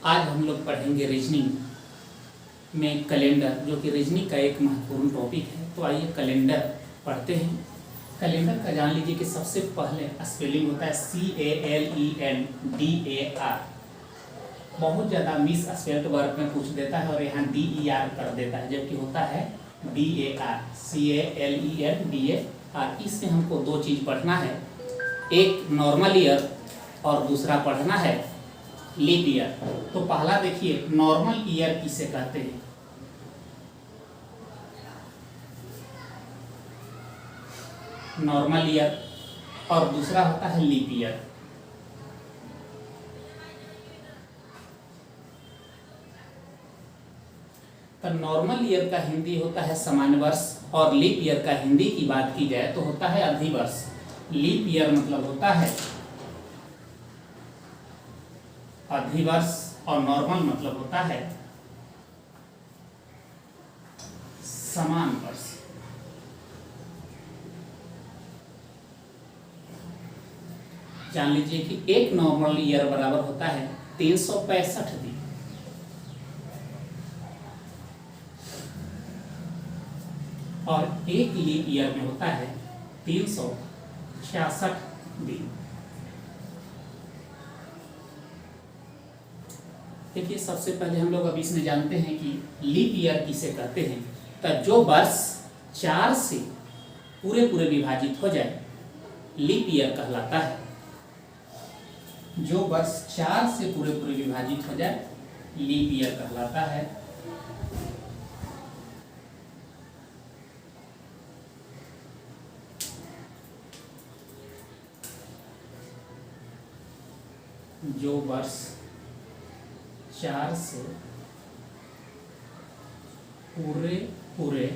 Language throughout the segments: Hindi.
आज हम लोग पढ़ेंगे रीजनिंग में कैलेंडर, जो कि रीजनिंग का एक महत्वपूर्ण टॉपिक है। तो आइए कैलेंडर पढ़ते हैं। कैलेंडर का जान लीजिए कि सबसे पहले स्पेलिंग होता है CALENDAR। बहुत ज़्यादा मिस स्पेल्ड वर्ड में पूछ देता है और यहाँ DER कर देता है, जबकि होता है DAR, CALENDAR। इसमें हमको दो चीज़ पढ़ना है, एक नॉर्मल ईयर और दूसरा पढ़ना है लीप ईयर। तो पहला देखिए, नॉर्मल ईयर किसे कहते हैं। नॉर्मल ईयर और दूसरा होता है लीप ईयर। तो नॉर्मल ईयर का हिंदी होता है सामान्य वर्ष और लीप ईयर का हिंदी की बात की जाए तो होता है अधिवर्ष। लीप ईयर मतलब होता है अधिवर्ष और नॉर्मल मतलब होता है समान वर्ष। जान लीजिए कि एक नॉर्मल ईयर बराबर होता है 365 दिन और एक लीप ईयर में होता है 366 दिन। देखिए, सबसे पहले हम लोग अभी इसमें जानते हैं कि लीप ईयर किसे कहते हैं। तो जो वर्ष 4 से पूरे पूरे विभाजित हो जाए लीप ईयर कहलाता है। जो वर्ष 4 से पूरे पूरे विभाजित हो जाए लीप ईयर कहलाता है। जो वर्ष 4 से पूरे पूरे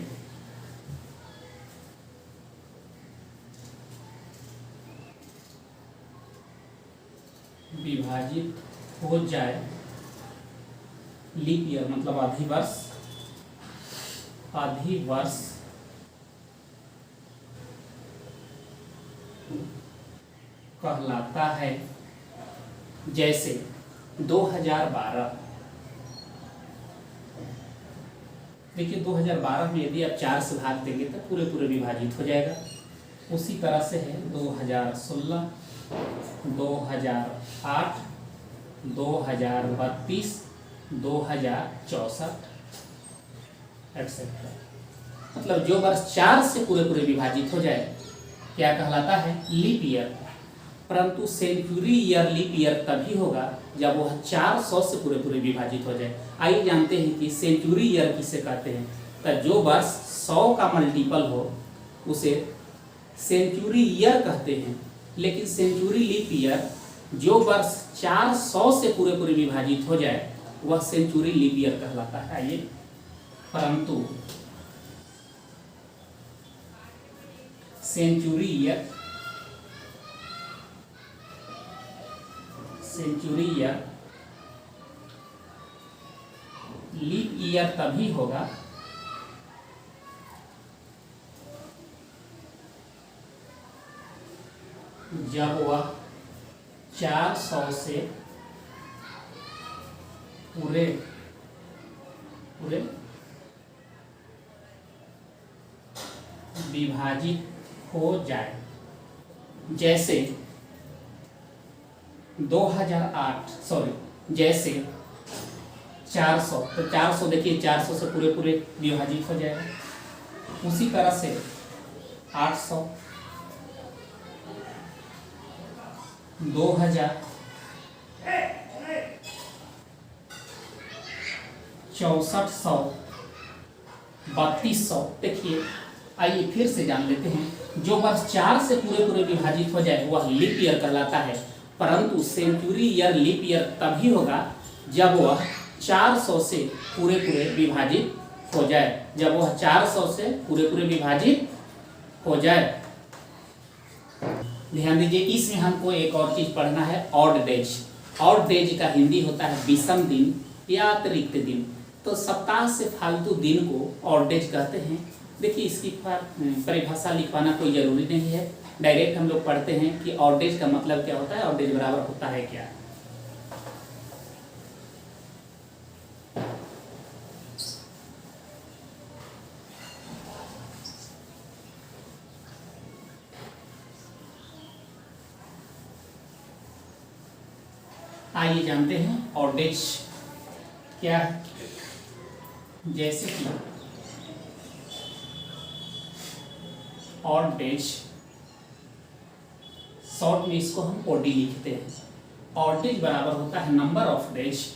विभाजित हो जाए लीप ईयर मतलब अधिवर्ष कहलाता है। जैसे 2012, देखिए 2012 में यदि आप 4 से भाग देंगे तो पूरे पूरे विभाजित हो जाएगा। उसी तरह से है 2016, 2008, 2032, 2064 एक्सेट्रा। मतलब जो वर्ष 4 से पूरे पूरे विभाजित हो जाए क्या कहलाता है, लीप ईयर। परंतु सेंचुरी ईयर लीप ईयर तभी होगा जब वह 400 से पूरे पूरे विभाजित हो जाए। आइए जानते हैं कि सेंचुरी ईयर किसे कहते हैं। तो जो वर्ष 100 का मल्टीपल हो उसे सेंचुरी ईयर कहते हैं। लेकिन सेंचुरी लीप ईयर जो वर्ष 400 से पूरे पूरे विभाजित हो जाए वह सेंचुरी लीप ईयर कहलाता है। आइए, परंतु सेंचुरी ईयर लीप ईयर तभी होगा जब वह 400 से पूरे विभाजित हो जाए। जैसे 400, तो 400 देखिए 400 से पूरे पूरे विभाजित हो जाएगा। उसी तरह से 800, 2000, 6400, 3200। देखिए, आइए फिर से जान लेते हैं। जो वर्ष 4 से पूरे पूरे विभाजित हो जाए वह लीप ईयर कहलाता है। परंतु सेंचुरी ईयर लीप ईयर तभी होगा जब वह 400 से पूरे पूरे विभाजित हो जाए। जब वह 400 से पूरे पूरे विभाजित हो जाए। ध्यान दीजिए, इसमें हमको एक और चीज पढ़ना है, ऑड डेज। ऑड डेज का हिंदी होता है विषम दिन या अतिरिक्त दिन। तो सप्ताह से फालतू दिन को ऑड डेज कहते हैं। देखिए, इसकी परिभाषा लिखवाना कोई जरूरी नहीं है, डायरेक्ट हम लोग पढ़ते हैं कि ऑड डेज का मतलब क्या होता है, ऑड डेज बराबर होता है क्या। आइए जानते हैं ऑड डेज क्या है। जैसे कि ऑड डेज, शॉर्ट में इसको हम ओडी लिखते हैं। ऑड डेज बराबर होता है number of days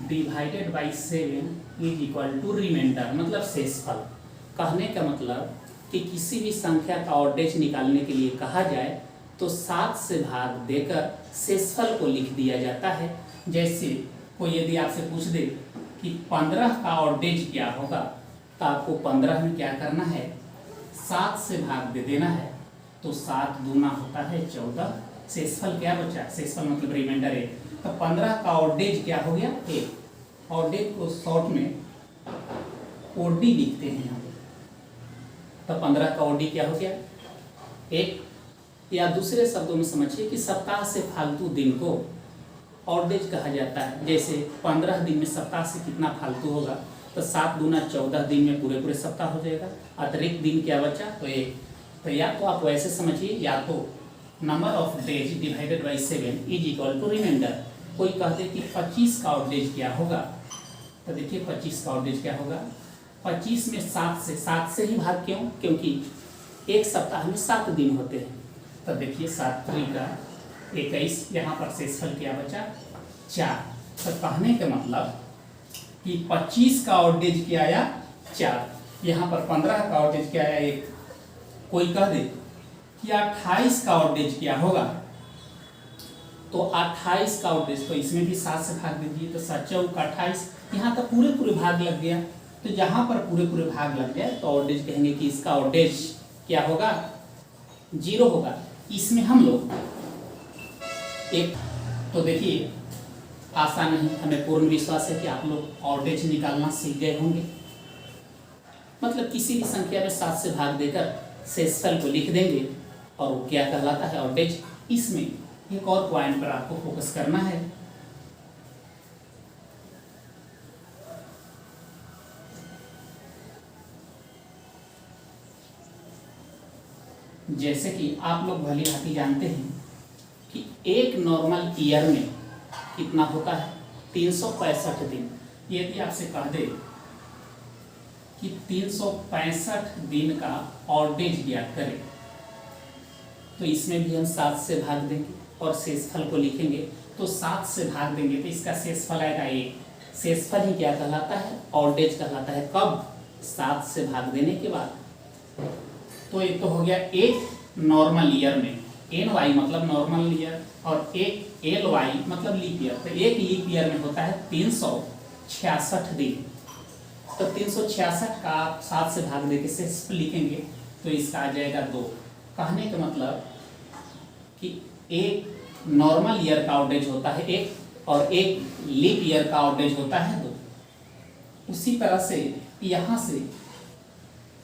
divided by 7 is equal to remainder, मतलब शेषफल। कहने का मतलब कि किसी भी संख्या का ऑड डेज निकालने के लिए कहा जाए तो 7 से भाग देकर शेषफल को लिख दिया जाता है। जैसे कोई यदि आपसे पूछ दे कि 15 का ऑड डेज क्या होगा, तो आपको 15 में क्या करना है, 7 से भाग दे देना है। तो 7 दूना होता है 14, शेषफल क्या बचा, शेषफल मतलब रिमाइंडर है। तो 15 का ऑड डेज क्या हो गया, 1। ऑड डेज को शॉर्ट में ओडी लिखते हैं हम। तो 15 का ओडी क्या हो गया, 1। या दूसरे शब्दों में समझिए कि सप्ताह से फालतू दिन को ऑड डेज कहा जाता है। जैसे 15 दिन में सप्ताह से कितना फालतू होगा, तो 7 दूना 14 दिन में पूरे पूरे सप्ताह हो जाएगा। अतिरिक्त दिन क्या बचा, तो 1। तो या तो आप वैसे समझिए, या तो number of days divided by 7 is equal to remainder. कोई कहते कि 25 का ऑड डेज क्या होगा, तो देखिए 25 का ऑड डेज क्या होगा, 25 में 7 से ही भाग, क्यों, क्योंकि एक सप्ताह में 7 दिन होते हैं। तो देखिए 7 का 21, यहाँ पर शेषफल क्या बचा, 4। तो कहने का मतलब कि 25 का ऑड डेज क्या आया, 4। यहाँ पर 15 का ऑड डेज क्या आया, 1। कोई कह दे कि 28 का ऑड डेज क्या होगा, तो 28 का ऑड डेज, तो इसमें भी 7 से भाग दीजिए। तो 7 चौक 28, यहाँ तक पूरे पूरे भाग लग गया। तो जहाँ पर पूरे पूरे भाग लग जाए तो ऑड डेज कहेंगे कि इसका ऑड डेज क्या होगा, 0 होगा। इसमें हम लोग एक, तो देखिए आसान नहीं, हमें पूर्ण विश्वास है कि आप लोग ऑड डेज निकालना सीख गए होंगे। मतलब किसी भी संख्या में 7 से भाग देकर शेषफल को लिख देंगे और वो क्या कहलाता है, ऑड डेज। इसमें एक और पॉइंट पर आपको फोकस करना है। जैसे कि आप लोग भली भांति जानते हैं कि एक नॉर्मल ईयर में कितना होता है, 365 दिन। यदि आपसे कह दे कि 365 दिन का ऑड डेज ज्ञात करें, तो इसमें भी हम 7 से भाग देंगे और शेषफल को लिखेंगे। तो 7 से भाग देंगे तो इसका शेषफल आएगा 1। शेषफल ही क्या कहलाता है, ऑड डेज कहलाता है। कब, 7 से भाग देने के बाद। तो ये तो हो गया एक नॉर्मल ईयर में, NY मतलब नॉर्मल ईयर, और एक LY मतलब लीप ईयर। तो एक लीप ईयर में होता है 366 दिन। तो 366 का आप 7 से भाग देके शेषफल लिखेंगे तो इसका आ जाएगा 2। कहने का मतलब कि एक नॉर्मल ईयर का ऑड डेज होता है 1 और एक लीप ईयर का ऑड डेज होता है 2। उसी तरह से यहाँ से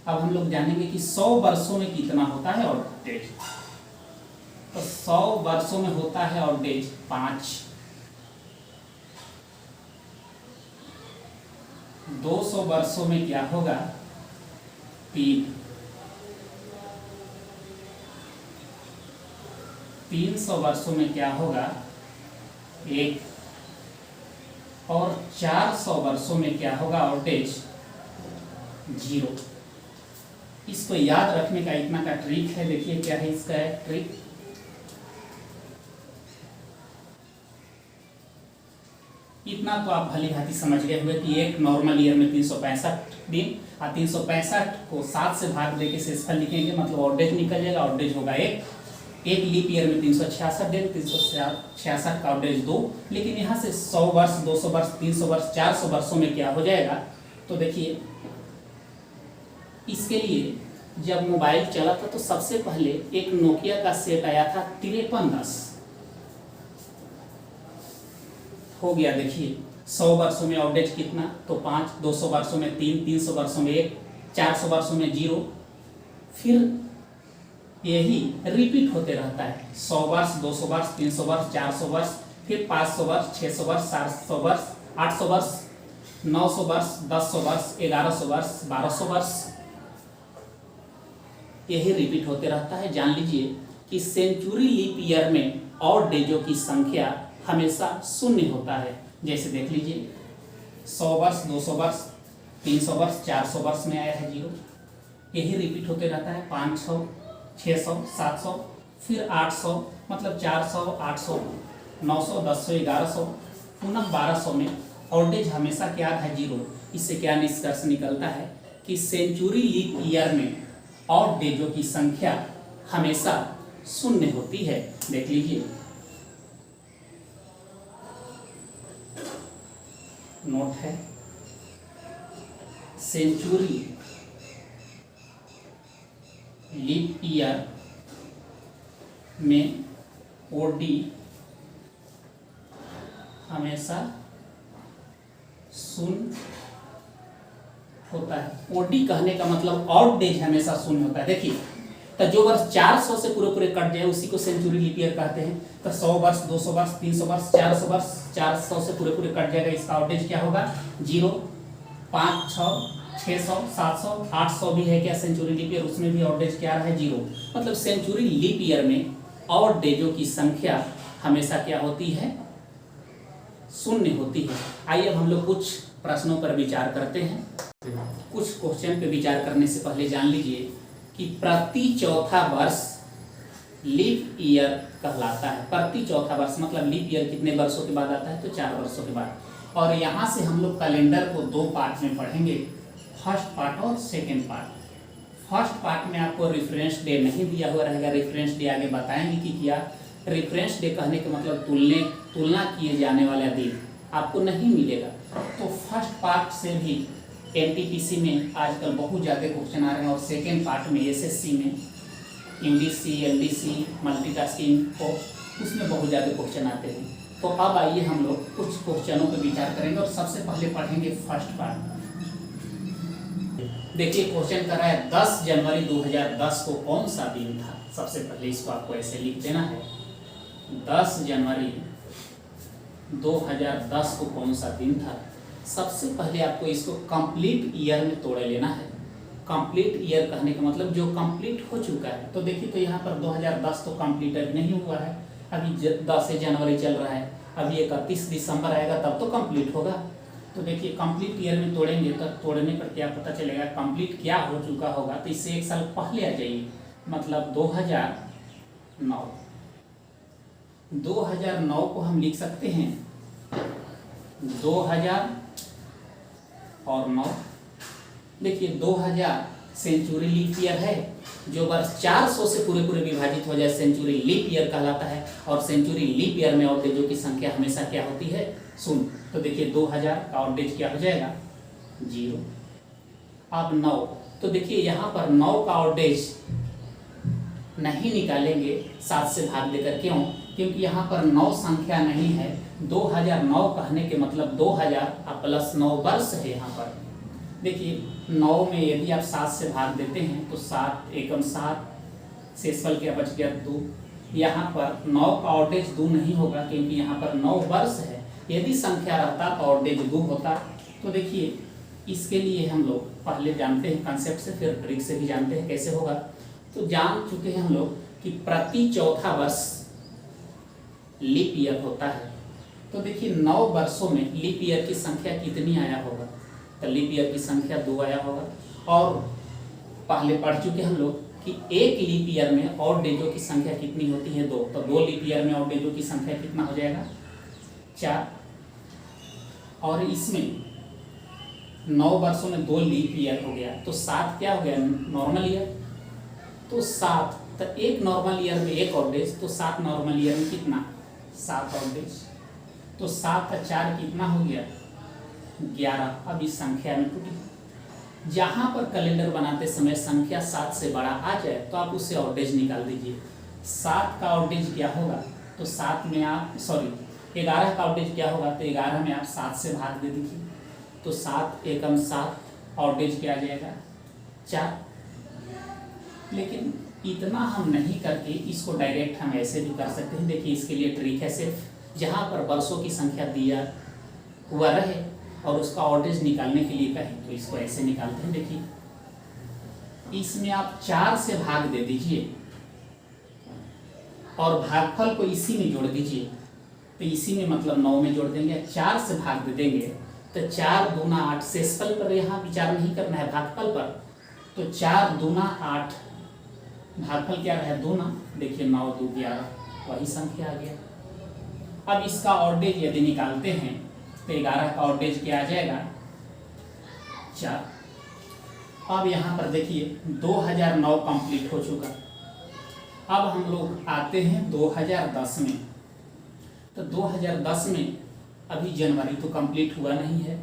अब हम लोग जानेंगे कि 100 वर्षों में कितना होता है ऑड डेज। तो 100 वर्षों में होता है ऑड डेज 5। 200 वर्षों में क्या होगा, 3। 300 वर्षों में क्या होगा, 1। और 400 वर्षों में क्या होगा ऑड डेज, 0। इसको याद रखने का इतना का ट्रिक है। देखिए क्या है इसका ट्रिक, इतना तो आप भली भांति समझ गए हुए कि एक नॉर्मल ईयर में 365 दिन, और 365 को 7 से भाग देके शेषफल लिखेंगे, मतलब ऑड डेज निकल जाएगा। ऑड डेज होगा 1। एक लीप ईयर में 366 दिन, 366 का ऑड डेज 2। लेकिन यहाँ से 100 वर्ष, 200 वर्ष, 300 वर्ष, 400 वर्षों में क्या हो जाएगा, तो देखिए इसके लिए जब मोबाइल चला था तो सबसे पहले एक नोकिया का सेट आया था 5310, हो गया। देखिए 100 वर्षों में ऑड डेज कितना, तो 5। 200 वर्षों में 3, 300 वर्षों में 1, 400 वर्षों में 0। फिर यही रिपीट होते रहता है, 100 वर्ष, 200 वर्ष, 300 वर्ष, 400 वर्ष, फिर 500 वर्ष, 600 वर्ष, 700 वर्ष, 800 वर्ष, 900 वर्ष, 1000 वर्ष, 1100 वर्ष, 1200 वर्ष, यही रिपीट होते रहता है। जान लीजिए कि सेंचुरी लीप ईयर में ऑड डेजों की संख्या हमेशा शून्य होता है। जैसे देख लीजिए 100 वर्ष, 200 वर्ष, 300 वर्ष, 400 वर्ष में आया है 0, यही रिपीट होते रहता है। 500, 600, 700, फिर 800, मतलब 400, 800, 900, 1000, 1100, पुनः 1200 में ऑड डेज हमेशा क्या है 0। इससे क्या निष्कर्ष निकलता है कि सेंचुरी लीप ईयर में ऑड डेजों की संख्या हमेशा शून्य होती है। देख लीजिए नोट है, सेंचुरी लीप ईयर में ओडी हमेशा शून्य होता है। ओडी कहने का मतलब ऑड डेज हमेशा शून्य होता है। देखिए तो जो वर्ष 400 से पूरे पूरे कट जाए उसी को सेंचुरी लीप ईयर कहते हैं। तो 100 वर्ष, 200 वर्ष, 300 वर्ष, 400 वर्ष, 400 से पूरे पूरे कट जाएगा, इसका ऑड डेज क्या होगा 0। 5, 600, 700, 800 भी है क्या सेंचुरी लीप ईयर, उसमें भी ऑड डेज क्या रहा है 0। मतलब सेंचुरी लीप ईयर में ऑड डेजों की संख्या हमेशा क्या होती है शून्य होती है। आइए अब हम लोग कुछ प्रश्नों पर विचार करते हैं। कुछ क्वेश्चन पे विचार करने से पहले जान लीजिए कि प्रति चौथा वर्ष लीप ईयर कहलाता है। प्रति चौथा वर्ष मतलब लीप ईयर कितने वर्षों के बाद आता है, तो 4 वर्षों के बाद। और यहाँ से हम लोग कैलेंडर को 2 पार्ट में पढ़ेंगे, फर्स्ट पार्ट और सेकेंड पार्ट। फर्स्ट पार्ट में आपको रेफरेंस डे नहीं दिया हुआ रहेगा, रेफरेंस डे आगे बताएंगे कि क्या। रेफरेंस डे कहने का मतलब तुलना किए जाने वाला दिन आपको नहीं मिलेगा। तो फर्स्ट पार्ट से भी एनटीपीसी में आजकल बहुत ज़्यादा क्वेश्चन आ रहे हैं, और सेकेंड पार्ट में एसएससी में यूडीसी, एलडीसी, मल्टीटास्किंग को उसमें बहुत ज़्यादा क्वेश्चन आते हैं। तो अब आइए हम लोग कुछ क्वेश्चनों पर विचार करेंगे, और सबसे पहले पढ़ेंगे फर्स्ट पार्ट। देखिए क्वेश्चन कर रहा है 10 जनवरी 2010 को कौन सा दिन था। सबसे पहले इसको आपको ऐसे लिख देना है, 10 जनवरी 2010 को कौन सा दिन था। सबसे पहले आपको इसको कंप्लीट ईयर में तोड़ लेना है। कंप्लीट ईयर कहने का मतलब जो कंप्लीट हो चुका है। तो देखिए तो यहाँ पर 2010 तो कंप्लीट अभी नहीं हुआ है, अभी 10 जनवरी चल रहा है, अभी 31 दिसंबर आएगा तब तो कंप्लीट होगा। तो देखिए कंप्लीट ईयर में तोड़ेंगे तो तोड़ने पर क्या पता चलेगा कंप्लीट क्या हो चुका होगा। तो इससे 1 साल पहले आ जाइए, मतलब 2009। 2009 को हम लिख सकते हैं 2009। देखिए 2000 सेंचुरी लीप ईयर है, जो वर्ष 400 से पूरे पूरे विभाजित हो जाए सेंचुरी लीप ईयर कहलाता है। और सेंचुरी लीप ईयर में ऑड डेजों की संख्या हमेशा क्या होती है शून्य। तो देखिए 2000 का ऑड डेज क्या हो जाएगा 0। अब 9, तो देखिए यहाँ पर 9 का ऑड डेज नहीं निकालेंगे 7 से भाग देकर। क्यों? क्योंकि यहाँ पर 9 संख्या नहीं है। 2009 कहने के मतलब 2000 प्लस 9 वर्ष है यहाँ पर। देखिए 9 में यदि आप 7 से भाग देते हैं तो 7 एकम 7, शेषफल क्या बच गया 2। यहाँ पर 9 का ऑड डेज 2 नहीं होगा, क्योंकि यहाँ पर 9 वर्ष है। यदि संख्या रहता तो ऑड डेज 2 होता। तो देखिए इसके लिए हम लोग पहले जानते हैं कंसेप्ट से, फिर ट्रिक से भी जानते हैं कैसे होगा। तो जान चुके हैं हम लोग कि प्रति चौथा वर्ष लीप ईयर होता है। तो देखिए 9 वर्षों में लीप ईयर की संख्या कितनी आया होगा, तो लीप ईयर की संख्या 2 आया होगा। और पहले पढ़ चुके हम लोग कि एक लीप ईयर में ऑड डेजों की संख्या कितनी होती है 2। तो 2 लीप ईयर में ऑड डेजों की संख्या कितना हो जाएगा 4। और इसमें 9 वर्षों में 2 लीप ईयर हो गया, तो 7 क्या हो गया नॉर्मल ईयर। तो 7, तो एक नॉर्मल ईयर में एक ऑड डेज, तो 7 नॉर्मल ईयर में कितना 7 ऑड डेज। तो 7 का 4 कितना हो गया 11। अब इस संख्या में टूटी, जहाँ पर कैलेंडर बनाते समय संख्या 7 से बड़ा आ जाए तो आप उससे ऑड डेज निकाल दीजिए। 7 का ऑड डेज क्या होगा, तो 7 में आप 11 का ऑड डेज क्या होगा, तो 11 में आप 7 से भाग दे दीजिए। तो 7 एकम 7, ऑड डेज क्या आ जाएगा 4। लेकिन इतना हम नहीं करके इसको डायरेक्ट हम ऐसे भी कर सकते हैं। देखिए इसके लिए ट्रिक है, सिर्फ जहाँ पर वर्षों की संख्या दिया हुआ रहे और उसका ऑड डेज निकालने के लिए कहें तो इसको ऐसे निकालते हैं। देखिए इसमें आप 4 से भाग दे दीजिए और भागफल को इसी में जोड़ दीजिए, तो इसी में मतलब 9 में जोड़ देंगे, 4 से भाग दे देंगे तो 4 दूना 8। शेषफल पर यहाँ विचार नहीं करना है, भागफल पर। तो 4 दूना 8, भागफल क्या रहा? 2 ना। देखिए 9 2 11, वही संख्या आ गया। अब इसका ऑर्डेज यदि निकालते हैं तो 11 का ऑर्डेज क्या आ जाएगा? 4। अब यहाँ पर देखिए 2009 कंप्लीट हो चुका। अब हम लोग आते हैं 2010 में। तो 2010 में अभी जनवरी तो कंप्लीट हुआ नहीं है।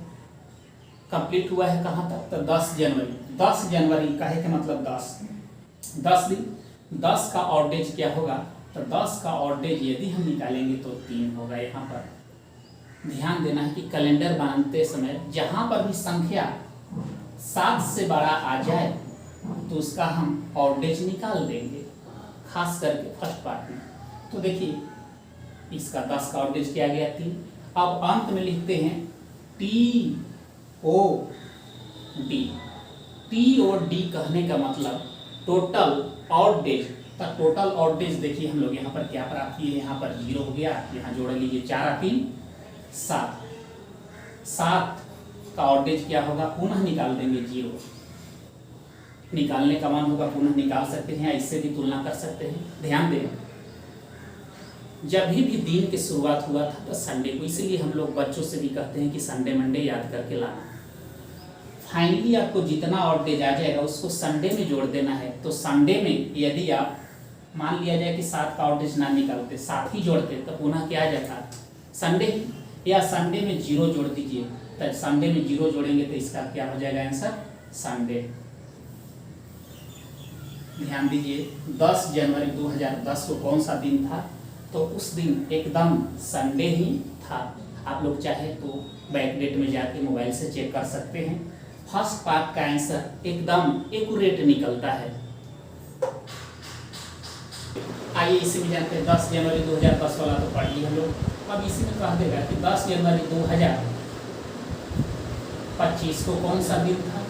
कंप्लीट हुआ है कहाँ तक? तो 10 जनवरी। 10 जनवरी कहे के मतलब 10 दिन। 10 का ऑर्डेज क्या होगा? तो 10 का ऑर्डेज यदि हम निकालेंगे तो 3 होगा। यहाँ पर ध्यान देना है कि कैलेंडर बनाते समय जहाँ पर भी संख्या 7 से बड़ा आ जाए तो उसका हम ऑर्डेज निकाल देंगे, खास करके फर्स्ट पार्ट में। तो देखिए इसका 10 का ऑर्डेज क्या गया? 3। अब अंत में लिखते हैं TOD। TOD कहने का मतलब टोटल ऑर्डेज। तो टोटल ऑर्डेज देखिए हम लोग यहाँ पर क्या प्राप्त किए? यहाँ पर 0 हो गया, यहाँ जोड़ लीजिए 4 3 7। 7 का ऑर्डेज क्या होगा? पुनः निकाल देंगे 0। निकालने का मान होगा, पुनः निकाल सकते हैं, इससे भी तुलना कर सकते हैं। ध्यान दें, जब भी दिन की शुरुआत हुआ था तो संडे को, इसीलिए हम लोग बच्चों से भी कहते हैं कि संडे मंडे याद करके लाना। फाइनली आपको जितना ऑर्डेज आ जाएगा उसको संडे में जोड़ देना है। तो संडे में यदि आप मान लिया जाए कि 7 का ऑर्डेज ना निकालते, 7 ही जोड़ते, तो पुनः क्या आ जाता? संडे। या संडे में 0 जोड़ दीजिए, तो संडे में 0 जोड़ेंगे तो इसका क्या हो जाएगा आंसर? संडे। ध्यान दीजिए 10 जनवरी 2010 को कौन सा दिन था? तो उस दिन एकदम संडे ही था। आप लोग चाहे तो बैकडेट में जाके मोबाइल से चेक कर सकते हैं। फर्स्ट पार्ट का आंसर एकदम एक्यूरेट निकलता है। आइए इसी में जानते हैं 10 जनवरी 2010 वाला तो पढ़ लिया हम लोग। अब इसी में कह देगा कि 10 जनवरी 2025 को कौन सा दिन था?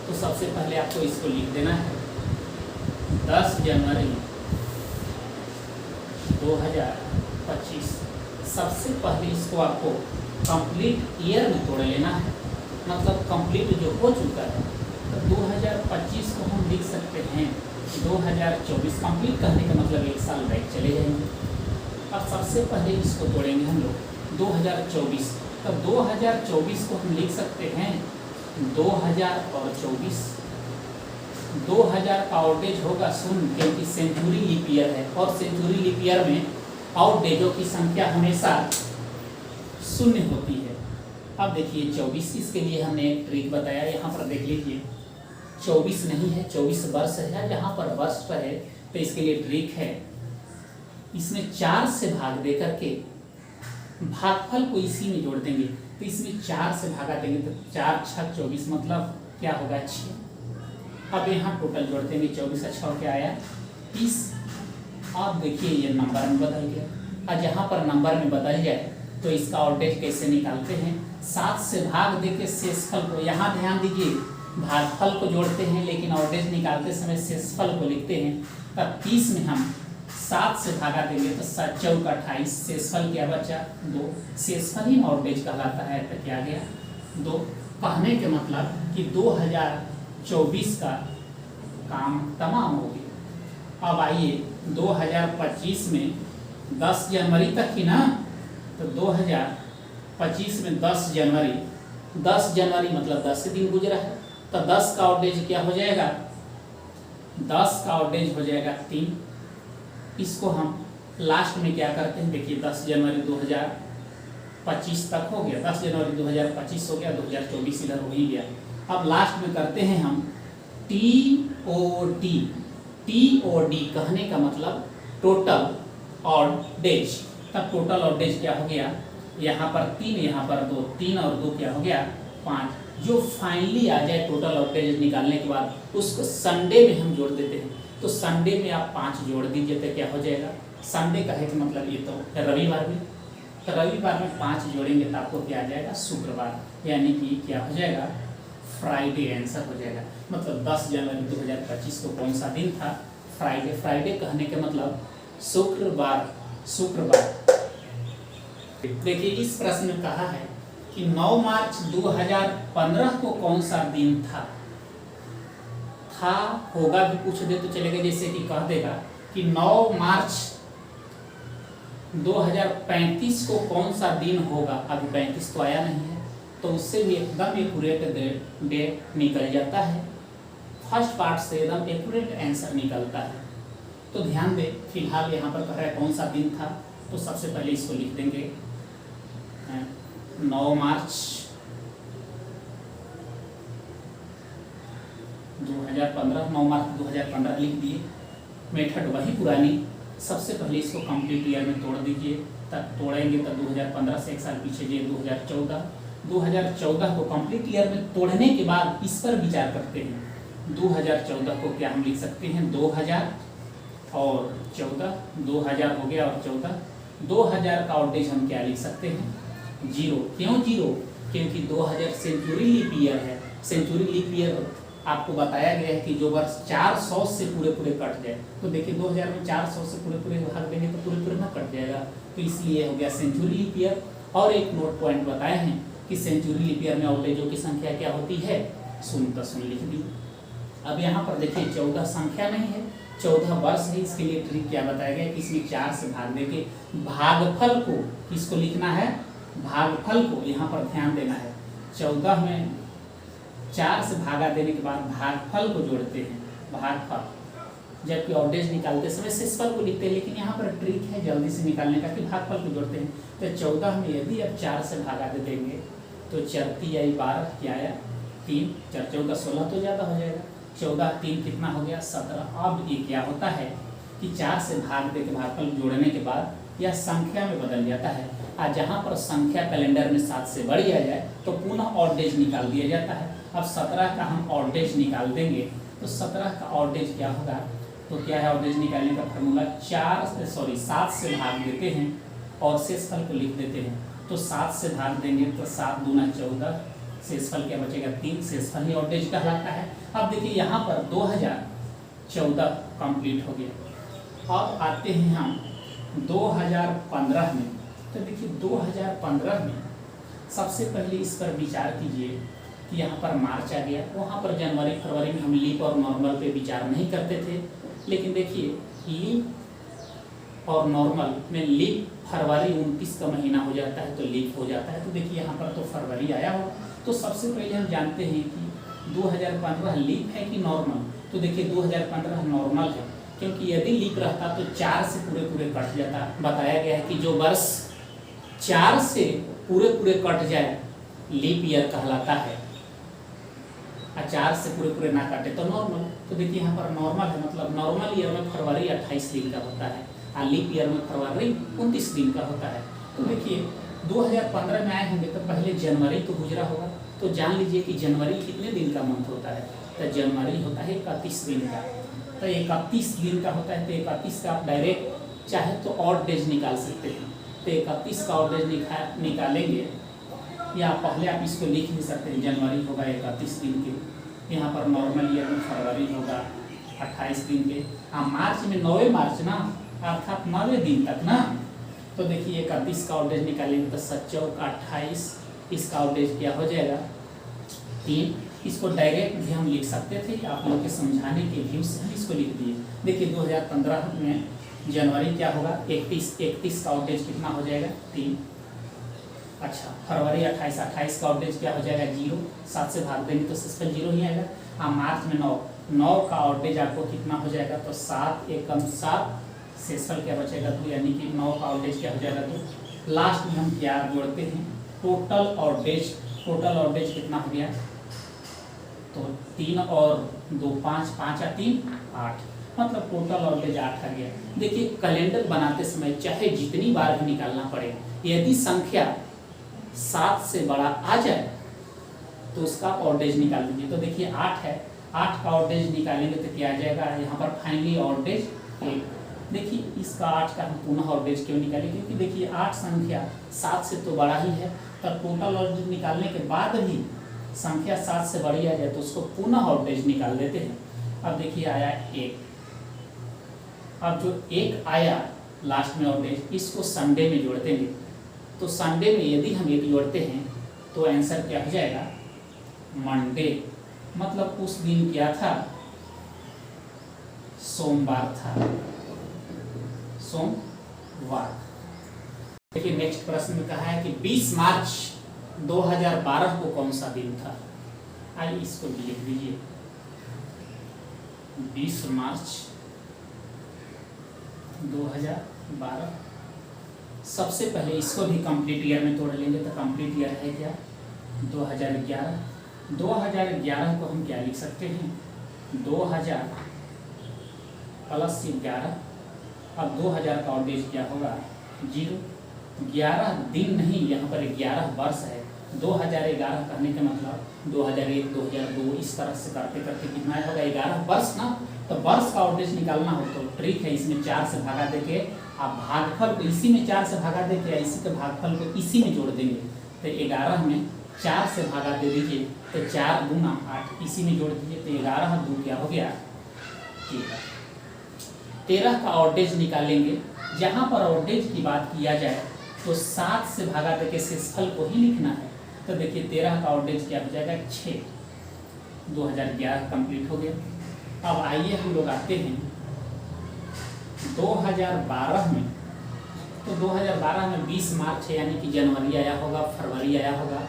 तो सबसे पहले आपको इसको लिख देना है 10 जनवरी 2025। सबसे पहले इसको आपको कंप्लीट ईयर में तोड़ लेना है, मतलब कंप्लीट जो हो चुका है। तो 2025 को हम लिख सकते हैं 2024। कंप्लीट करने का मतलब 1 साल बैक चले जाएंगे। अब सबसे पहले इसको तोड़ेंगे हम लोग 2024। तब 2024 को हम लिख सकते हैं 2024। 2000 का ऑर्डेज होगा 0, क्योंकि सेंचुरी लीप ईयर है और सेंचुरी लीप ईयर में ऑर्डेजों की संख्या हमेशा 0 होती है। अब देखिए 24, इसके लिए हमने एक ट्रिक बताया, यहाँ पर देख लीजिए 24 नहीं है, 24 वर्ष है। जहाँ पर वर्ष पर है तो इसके लिए ट्रिक है, इसमें 4 से भाग दे करके भागफल को इसी में जोड़ देंगे। तो इसमें 4 से भागा देंगे तो 4 6 24, मतलब क्या होगा? 6। अब यहाँ टोटल जोड़ देंगे 24 6 क्या आया? 30। अब देखिए ये नंबर में बदल गया। और जहाँ पर नंबर में बदल जाए तो इसका ऑर्डेज कैसे निकालते हैं? 7 से भाग दे के शेषफल को, यहाँ ध्यान दीजिए भागफल को जोड़ते हैं लेकिन ऑर्डेज निकालते समय शेषफल को लिखते हैं। तब 30 में हम 7 से भागा देंगे तो 7 4 28, शेषफल क्या बचा? 2। शेषफल ही ऑर्डेज कहलाता है। तो क्या गया? 2। कहने के मतलब कि 2024 का काम तमाम हो गया। अब आइए 2025 में 10 जनवरी तक ही ना, तो 2025 में 10 जनवरी मतलब 10 दिन गुजरा है। तो 10 का ऑर्डेज क्या हो जाएगा? 10 का ऑर्डेज हो जाएगा 3। इसको हम लास्ट में क्या करते हैं? देखिए 10 जनवरी 2025 तक हो गया, 10 जनवरी 2025 हो गया, 2024 इधर हो ही गया। अब लास्ट में करते हैं हम TOD। TOD कहने का मतलब टोटल ऑर्डेज। तब टोटल ऑर्डेज क्या हो गया? यहाँ पर 3, यहाँ पर 2, 3 और 2 क्या हो गया? 5। जो फाइनली आ जाए टोटल ऑर्डेज निकालने के बाद उसको संडे में हम जोड़ देते हैं। तो संडे में आप 5 जोड़ दीजिए तो क्या हो जाएगा? संडे कहे कि मतलब ये तो रविवार में, तो रविवार में 5 जोड़ेंगे तो आपको क्या आ जाएगा? शुक्रवार। यानी कि क्या हो जाएगा? फ्राइडे आंसर हो जाएगा। मतलब 10 जनवरी 2025 को कौन सा दिन था? फ्राइडे। फ्राइडे कहने के मतलब शुक्रवार। देखिए इस प्रश्न में कहा है कि 9 मार्च 2015 को कौन सा दिन था? होगा भी पूछ दे तो चलेगा, जैसे कि कह देगा कि 9 मार्च 2035 को कौन सा दिन होगा। अभी 35 तो आया नहीं है, तो उससे भी एकदम एक्यूरेट डे निकल जाता है। फर्स्ट पार्ट से एकदम एक्यूरेट आंसर निकलता है। तो ध्यान दे, फिलहाल यहाँ पर कह रहा है कौन सा दिन था, तो सबसे पहले इसको लिख देंगे 9 मार्च 2015। 9 मार्च 2015 लिख दिए। मेथड वही पुरानी। सबसे पहले इसको कंप्लीट ईयर में तोड़ दीजिए, तब तोड़ेंगे तब 2015 से एक साल पीछे जाइए 2014 को कंप्लीट ईयर में तोड़ने के बाद इस पर विचार करते हैं। 2014 को क्या हम लिख सकते हैं? 2000 और 14, 2000 हो गया और 14। 2000 का ऑडेज हम क्या लिख सकते हैं? 0। क्यों 0? क्योंकि 2000 सेंचुरी लीप ईयर है। सेंचुरी लीप ईयर आपको बताया गया है कि जो वर्ष 400 से पूरे कट जाए, तो देखिए 2000 में 400 से पूरे भाग देंगे तो पूरे ना कट जाएगा, तो इसलिए हो गया सेंचुरी लीप ईयर। और एक नोट पॉइंट बताए हैं कि सेंचुरी लीप ईयर में आउटेजों की संख्या क्या होती है? 0 लिख दी। अब यहाँ पर देखिए 14 संख्या नहीं है, 14 वर्ष है। इसके लिए ट्रिक क्या बताया गया कि इसमें 4 से भाग देके भागफल को किसको लिखना है? भागफल को यहाँ पर ध्यान देना है। 14 में 4 से भागा देने के बाद भागफल को जोड़ते हैं, भागफल। जबकि ऑडेज निकालते समय शेषफल को लिखते हैं, लेकिन यहाँ पर ट्रिक है जल्दी से निकालने का कि भागफल को जोड़ते हैं। तो 14 में यदि अब 4 से भागा दे देंगे तो 4 आई 12, क्या आया? 3। 4 14 16 तो ज़्यादा हो जाएगा। 14 3 कितना हो गया? 17। अब ये क्या होता है कि 4 से भाग दे के भागफल जोड़ने के बाद यह संख्या में बदल जाता है। और जहाँ पर संख्या कैलेंडर में 7 से बढ़ जाए तो पुनः ऑडेज निकाल दिया जाता है। अब 17 का हम ऑडेज निकाल देंगे तो 17 का ऑडेज क्या होगा? तो क्या है ऑडेज निकालने का फार्मूला? 7 से भाग देते हैं और शेषफल को लिख देते हैं। तो 7 से भाग देंगे तो 7 दूना 14, शेषफल क्या बचेगा? 3। शेषफल ही ऑडेज कहलाता है। अब देखिए यहाँ पर 2014 कंप्लीट हो गया। अब आते हैं हम 2015 में। तो देखिए 2015 में सबसे पहले इस पर विचार कीजिए कि यहाँ पर मार्च आ गया। वहाँ पर जनवरी फरवरी में हम लीप और नॉर्मल पे विचार नहीं करते थे, लेकिन देखिए लीप और नॉर्मल में लीप फरवरी 29 का महीना हो जाता है तो लीप हो जाता है। तो देखिए यहाँ पर तो फरवरी आया हो, तो सबसे पहले हम जानते हैं कि 2015 लीप है कि नॉर्मल। तो देखिए 2015 नॉर्मल है, क्योंकि यदि लीप रहता तो 4 से पूरे कट जाता। बताया गया है कि जो वर्ष 4 से पूरे कट जाए लीप ईयर कहलाता है, और 4 से पूरे ना काटे तो नॉर्मल। तो देखिए यहाँ पर नॉर्मल है, मतलब नॉर्मल ईयर में फरवरी 28 दिन का होता है और लीप ईयर में फरवरी 29 दिन का होता है। तो देखिए 2015 में आए होंगे तो पहले जनवरी तो गुजरा होगा, तो जान लीजिए कि जनवरी कितने दिन का मंथ होता है? तो जनवरी होता है 31 दिन का। तो 31 दिन का होता है, तो 31 का आप डायरेक्ट चाहे तो ऑड डेज निकाल सकते हैं। तो 31 का ऑड डेज निकालेंगे, या पहले आप इसको लिख भी सकते हैं। जनवरी होगा 31 दिन के, यहाँ पर नॉर्मल ईयर में फरवरी होगा 28 दिन के, हाँ मार्च में 9 मार्च ना, अर्थात 9 दिन तक ना। तो देखिए 31 का ऑडेज निकालेंगे तो 7 चौक 28, इसका ऑडेज क्या हो जाएगा? 3। इसको डायरेक्ट भी हम लिख सकते थे, आप लोग के समझाने के व्यू से हम इसको लिख दिए। देखिए 2015 में जनवरी क्या होगा? 31 का ऑडेज कितना हो जाएगा? 3। अच्छा, फरवरी 28 का ऑडेज क्या हो जाएगा? 0। 7 से भाग देंगे तो शेषफल 0 ही आएगा। हाँ मार्च में 9 का ऑडेज आपको कितना हो जाएगा? तो 7 एकम 7, शेषफल क्या बचेगा? 2, यानी कि 9 का ऑडेज क्या हो जाएगा? 2। लास्ट में हम क्या जोड़ते हैं? टोटल ऑडेज। टोटल ऑडेज कितना हो गया? तो 3 और 2 5, 5 और 3 8, मतलब टोटल ऑडेज 8 आ गया। देखिए कैलेंडर बनाते समय चाहे जितनी बार भी निकालना पड़े, यदि संख्या 7 से बड़ा आ जाए तो उसका ऑडेज निकाल दीजिए। तो देखिए 8 है, 8 का ऑडेज निकालेंगे तो क्या आ जाएगा? यहाँ पर फाइनली ऑडेज 1। देखिए इसका 8 का हम पुनः ऑडेज क्यों निकालें? क्योंकि देखिए 8 संख्या 7 से तो बड़ा ही है, तब टोटल ऑडेज निकालने के बाद भी संख्या 7 से बड़ी आ जाए तो उसको पुनः आउटेज निकाल देते हैं। अब देखिए आया 1, अब जो 1 आया लास्ट में आउटेज, इसको संडे में जोड़ देंगे। तो संडे में यदि हम 1 जोड़ते हैं तो आंसर क्या हो जाएगा, मंडे। मतलब उस दिन क्या था, सोमवार था, सोमवार। देखिए नेक्स्ट प्रश्न में कहा है कि 20 मार्च 2012 को कौन सा दिन था। आइए इसको भी लिख दीजिए, 20 मार्च 2012। सबसे पहले इसको भी कंप्लीट ईयर में तोड़ लेंगे तो कंप्लीट ईयर है क्या, 2011। 2011 को हम क्या लिख सकते हैं, 2000 प्लस 11। अब 2000 का आउटेज क्या होगा, 0। 11 दिन नहीं, यहाँ पर 11 वर्ष है। 2011 कहने का मतलब 2001, 2002 इस तरह से करते करते कितना होगा, 11 वर्ष ना। तो वर्ष का आउटेज निकालना हो तो ट्रिक है, इसमें 4 से भागा देके आप भागफल को इसी में 4 से भागा देके इसी के भागफल को इसी में जोड़ देंगे। तो 11 में 4 से भागा दे दीजिए तो 4 गुना 8 इसी में जोड़ दीजिए तो 11 2 क्या हो गया, 13। 13 का आउटेज निकालेंगे। जहाँ पर आउटेज की बात किया जाए तो 7 से भागा देके शेषफल को ही लिखना है। तो देखिए 13 का आउटेज क्या हो जाएगा, 6। 2011 कंप्लीट हो गया। अब आइए हम लोग आते हैं 2012 में। तो 2012 में 20 मार्च है, यानी कि जनवरी आया होगा, फरवरी आया होगा,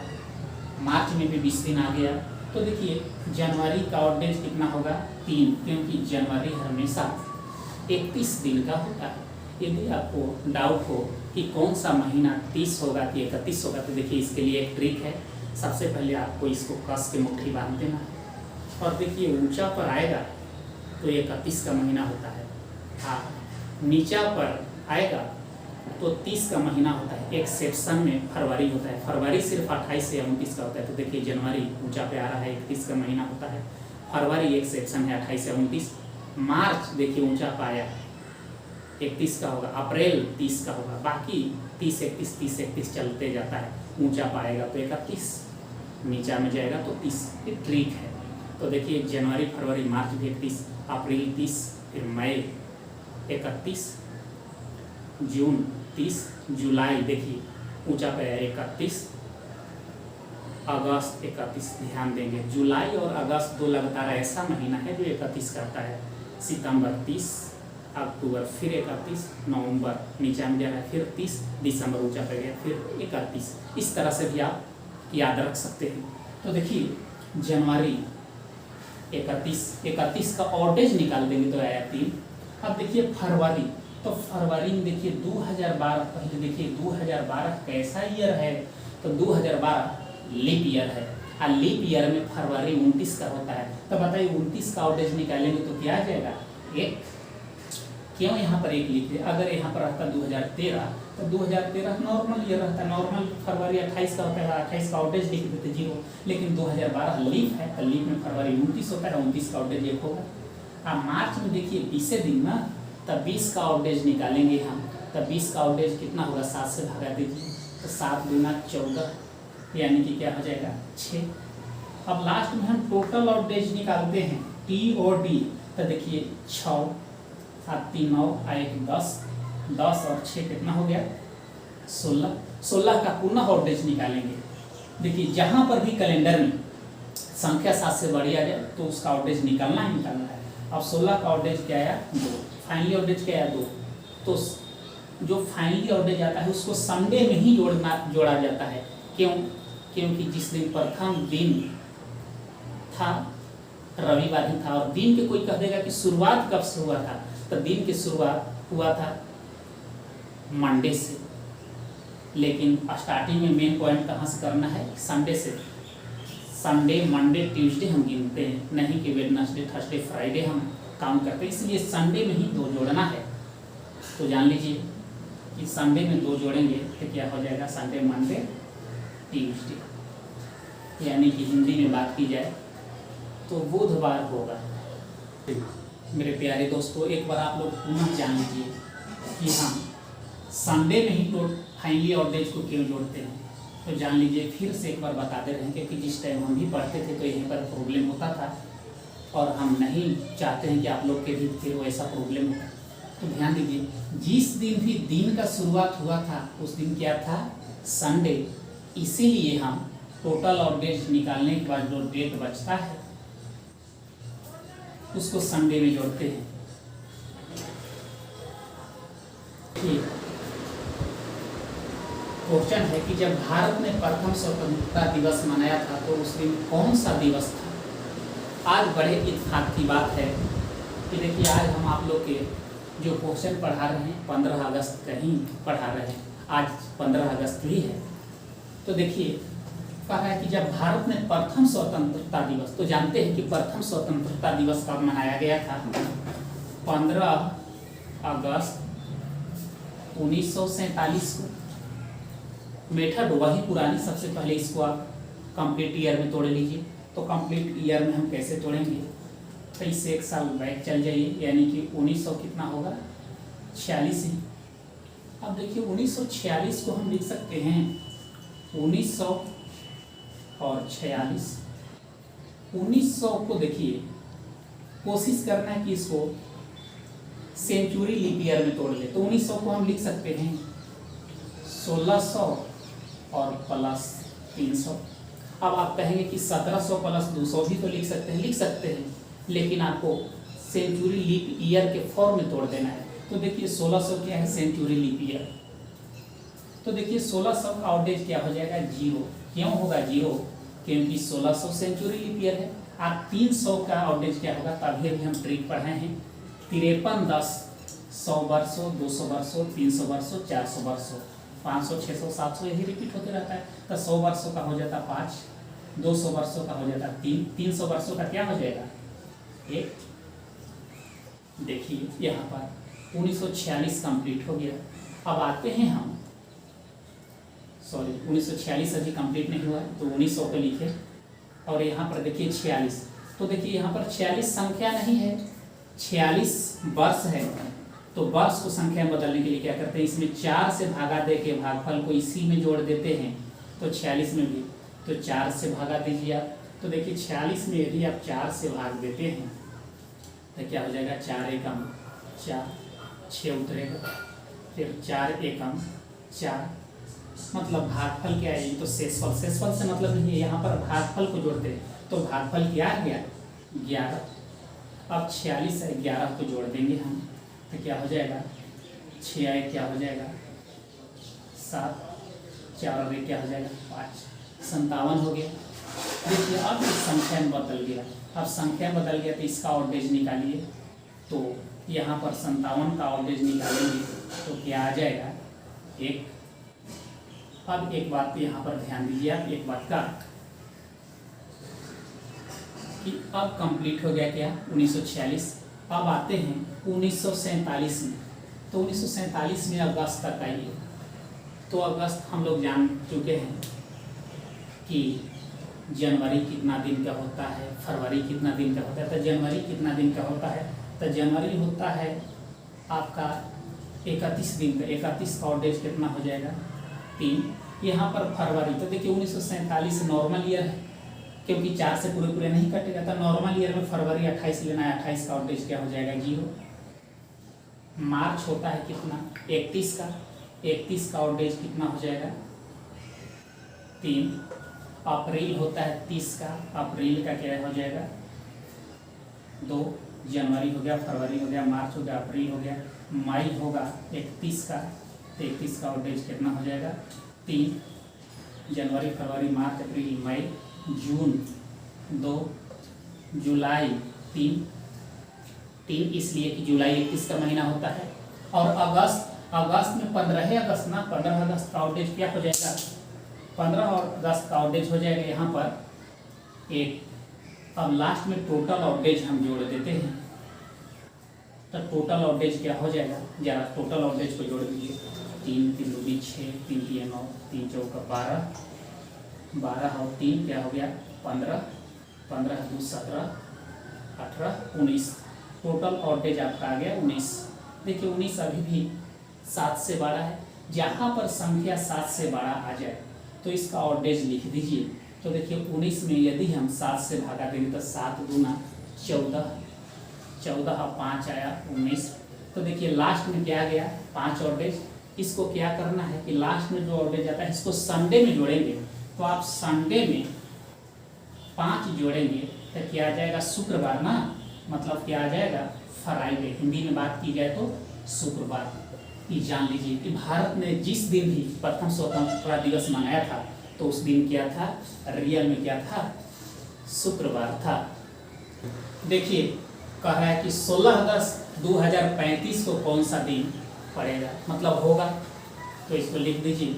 मार्च में भी 20 दिन आ गया। तो देखिए जनवरी का आउटेज कितना होगा, 3, क्योंकि जनवरी हमेशा 31 दिन का होता है। यदि आपको डाउट हो कि कौन सा महीना 30 होगा कि 31 होगा तो देखिए इसके लिए एक ट्रिक है। सबसे पहले आपको इसको कस के मुट्ठी बांध देना है और देखिए ऊंचा पर आएगा तो 31 का महीना होता है, हाँ नीचा पर आएगा तो 30 का महीना होता है। एक्सेप्शन में फरवरी होता है, फरवरी सिर्फ 28 से 29 का होता है। तो देखिए जनवरी ऊंचा पे आ रहा है, 31 का महीना होता है। फरवरी एक्सेप्शन है, 28 से 29। मार्च देखिए ऊंचा पाया 31 का होगा, अप्रैल 30 का होगा, बाकी 30 31 30 31 चलते जाता है। ऊंचा पाएगा तो 31, नीचा में जाएगा तो 30। ये ट्रिक है। तो देखिए जनवरी फरवरी मार्च भी 31, अप्रैल 30, फिर मई 31, जून 30, जुलाई देखिए ऊंचा पे है 31, अगस्त 31। ध्यान देंगे जुलाई और अगस्त 2 लगातार ऐसा महीना है जो 31 करता है। सितंबर 30, अक्टूबर फिर 31, नवंबर नीचा में जा रहा है फिर 30, दिसंबर ऊंचा पे गया फिर 31। इस तरह से भी आप याद रख सकते हैं। तो देखिए जनवरी 31 का आउटेज निकाल देंगे तो आया 3। अब देखिए फरवरी, तो फरवरी में देखिए 2012, पहले देखिए 2012 कैसा ईयर है, तो 2012 लीप ईयर है और लीप ईयर में फरवरी 29 का होता है। तो बताइए 29 का आउटेज निकालेंगे तो क्या आ जाएगा, 1। क्यों यहाँ पर 1 लिखे, अगर यहाँ पर रहता 2013 तो 2013 नॉर्मल ईयर रहता, नॉर्मल फरवरी 28 का होता है, 28 का आउटेज लिख देते 0। लेकिन 2012 लीप है तो लीप में फरवरी 29 होता है, 29 का आउटेज 1 होगा। अब मार्च में देखिए 20 दिन ना, तब 20 का आउटेज निकालेंगे हम, तब 20 का आउटेज कितना होगा, 7 से भागा दीजिए तो 7 गुना 14, यानी कि क्या हो जाएगा 6। अब लास्ट में हम टोटल आउटेज निकालते हैं TOD। तो देखिए 6, 7 3 9 1 10, 10 और 6 कितना हो गया 16। 16 का पुनः आउटेज निकालेंगे। देखिए जहाँ पर भी कैलेंडर में संख्या 7 से बड़ी आ जाए तो उसका आउटेज निकालना ही निकालना है। अब 16 का आउटेज क्या आया, 2। फाइनली आउटेज क्या आया, 2। तो जो फाइनली आउटेज आता है उसको संडे में ही जोड़ा जाता है। क्यों, क्योंकि जिस दिन प्रथम दिन था रविवार ही था, और दिन के कोई कह देगा कि शुरुआत कब से हुआ था, तो दिन की शुरुआत हुआ था मंडे से। लेकिन स्टार्टिंग में मेन पॉइंट कहाँ से करना है, संडे से। संडे मंडे ट्यूसडे हम गिनते हैं, नहीं कि वेडनेसडे थर्सडे फ्राइडे हम काम करते हैं, इसलिए संडे में ही 2 जोड़ना है। तो जान लीजिए कि संडे में 2 जोड़ेंगे तो क्या हो जाएगा, संडे मंडे ट्यूसडे, यानी कि हिंदी में बात की जाए तो बुधवार होगा। मेरे प्यारे दोस्तों, एक बार आप लोग पुनः जान लीजिए कि हम संडे में ही तो फाइनली आउटेज को क्यों जोड़ते हैं। तो जान लीजिए, फिर से एक बार बताते रहें, क्योंकि जिस टाइम हम भी पढ़ते थे तो यहीं पर प्रॉब्लम होता था और हम नहीं चाहते हैं कि आप लोग के भी फिर वैसा प्रॉब्लम हो। तो ध्यान दीजिए, जिस दिन भी दिन का शुरुआत हुआ था उस दिन क्या था? संडे। इसीलिए हम टोटल आउटडेज निकालने के बाद जो डेट बचता है उसको संडे में जोड़ते हैं। ठीक, क्वेश्चन है कि जब भारत ने प्रथम स्वतंत्रता दिवस मनाया था तो उस दिन कौन सा दिवस था? आज बड़े इत्तेफाक की बात है कि देखिए, आज हम आप लोग के जो क्वेश्चन पढ़ा रहे हैं 15 अगस्त का ही पढ़ा रहे हैं। आज 15 अगस्त ही है। तो देखिए, कहा है कि जब भारत ने प्रथम स्वतंत्रता दिवस, तो जानते हैं कि प्रथम स्वतंत्रता दिवस कब मनाया गया था? 15 अगस्त 1947 को। मेथड वही पुरानी, सबसे पहले इसको आप कंप्लीट ईयर में तोड़ लीजिए। तो कंप्लीट ईयर में हम कैसे तोड़ेंगे? तो इससे एक साल बैक चल जाइए, यानी कि 1900 कितना होगा? 46 ही। अब देखिए, 1946 को हम लिख सकते हैं 1900 और 46। 1900 को देखिए, कोशिश करना है कि इसको सेंचुरी लीप ईयर में तोड़ ले। तो 1900 को हम लिख सकते हैं 1600 और प्लस 300। अब आप कहेंगे कि 1700 प्लस 200 भी तो लिख सकते हैं, लेकिन आपको सेंचुरी लीप ईयर के फॉर्म में तोड़ देना है। तो देखिए, 1600 क्या है? Century leap year. तो देखिए, 1600 का आउटडेज क्या हो जाएगा? 0। क्यों होगा 0? क्योंकि 1600 सेंचुरी लीप ईयर है। आप 300 का आउटडेज क्या होगा? तभी अभी हम ट्रिक पढ़े हैं। 53 10 100 वर्षों, 200 वर्षों, 300 वर्षों, 400 वर्षों, 500, 600, 700, यही रिपीट होते रहता है। तो 100 वर्षों का हो जाता 5, 200 वर्षों का हो जाता 3, 300 वर्षों का क्या हो जाएगा? 1। देखिए, यहाँ पर 1946 कंप्लीट हो गया। अब आते हैं हम, सॉरी 1946 अभी कंप्लीट नहीं हुआ है, तो 1900 पे लिखे। और यहाँ पर देखिए 46। तो देखिए, यहाँ पर 46 संख्या नहीं है, 46 वर्ष है। तो वर्ष को संख्या में बदलने के लिए क्या करते हैं? इसमें 4 से भागा दे के भागफल को इसी में जोड़ देते हैं। तो 46 में भी तो 4 से भागा दीजिए आप। तो देखिए, 46 में यदि आप 4 से भाग देते हैं तो क्या हो जाएगा? 4 एकम 4, 6 उतरेगा, फिर 4 एकम 4, मतलब भागफल क्या है? ये तो शेषफल से मतलब नहीं है, यहाँ पर भागफल को जोड़ते हैं। तो भागफल क्या आ गया? 11। अब 46 है, 11 को जोड़ देंगे हम, तो क्या हो जाएगा? 6 आए क्या हो जाएगा? 7, 4 और 1 क्या हो जाएगा? 5, 57 हो गया। देखिए, अब इस संख्या में बदल गया। अब संख्या बदल गया तो इसका आउटडेज निकालिए। तो यहाँ पर 57 का आउटडेज निकालेंगे तो क्या आ जाएगा? 1। अब एक बात यहाँ पर ध्यान दीजिए आप, एक बात का, कि अब कंप्लीट हो गया क्या? 1946। अब आते हैं 1947 में। तो 1947 में अगस्त तक आइए। तो अगस्त हम लोग जान चुके हैं कि जनवरी कितना दिन का होता है, फरवरी कितना दिन का होता है। तो जनवरी कितना दिन का होता है? तो जनवरी होता है आपका 31 दिन का। 31 का आउटडेज कितना हो जाएगा? 3। यहाँ पर फरवरी, तो देखिए 1947 नॉर्मल ईयर है, क्योंकि 4 से पूरे नहीं कटेगा। तो नॉर्मल ईयर में फरवरी 28 लेना है। 28 का आउटडेज क्या हो जाएगा? 0। मार्च होता है कितना? 31 का। 31 का आउटडेज कितना हो जाएगा? 3। अप्रैल होता है 30 का। अप्रैल का क्या हो जाएगा? 2। जनवरी हो गया, फरवरी हो गया, मार्च हो गया, अप्रैल हो गया। मई होगा 31 का। तो 31 का आउटडेज कितना हो जाएगा? 3। जनवरी, फरवरी, मार्च, अप्रैल, मई, जून 2, जुलाई 3 इसलिए कि जुलाई 31 का महीना होता है। और अगस्त में 15 अगस्त ना, 15 अगस्त का आउटडेज क्या हो जाएगा? 15 और अगस्त का आउटडेज हो जाएगा यहाँ पर 1। अब लास्ट में टोटल आउटडेज हम जोड़ देते हैं। तो टोटल आउटडेज क्या हो जाएगा? जरा टोटल आउटडेज को जोड़ दीजिए। 3 3 2 6, 3 3 9, 3 4 12, 12 और 3 क्या हो गया? 15, 15 2 17, 18, 19। टोटल आउटडेज आपका आ गया 19। देखिए, 19 अभी भी 7 से बड़ा है। जहाँ पर संख्या 7 से बड़ा आ जाए तो इसका ऑड डेज लिख दीजिए। तो देखिए 19 में यदि हम 7 से भागा देंगे तो 7 दूना 14, 14 और 5 आया 19। तो देखिए लास्ट में क्या गया 5 ऑड डेज। इसको क्या करना है कि लास्ट में जो ऑड डेज आता है इसको संडे में जोड़ेंगे। तो आप संडे में 5 जोड़ेंगे तो क्या आ जाएगा शुक्रवार ना, मतलब क्या आ जाएगा फ्राइडे, हिंदी में बात की जाए तो शुक्रवार। ये जान लीजिए कि भारत ने जिस दिन भी प्रथम स्वतंत्रता दिवस मनाया था तो उस दिन क्या था, रियल में क्या था, शुक्रवार था। देखिए कह रहा है कि 16 अगस्त 2035 को कौन सा दिन पड़ेगा, मतलब होगा। तो इसको लिख दीजिए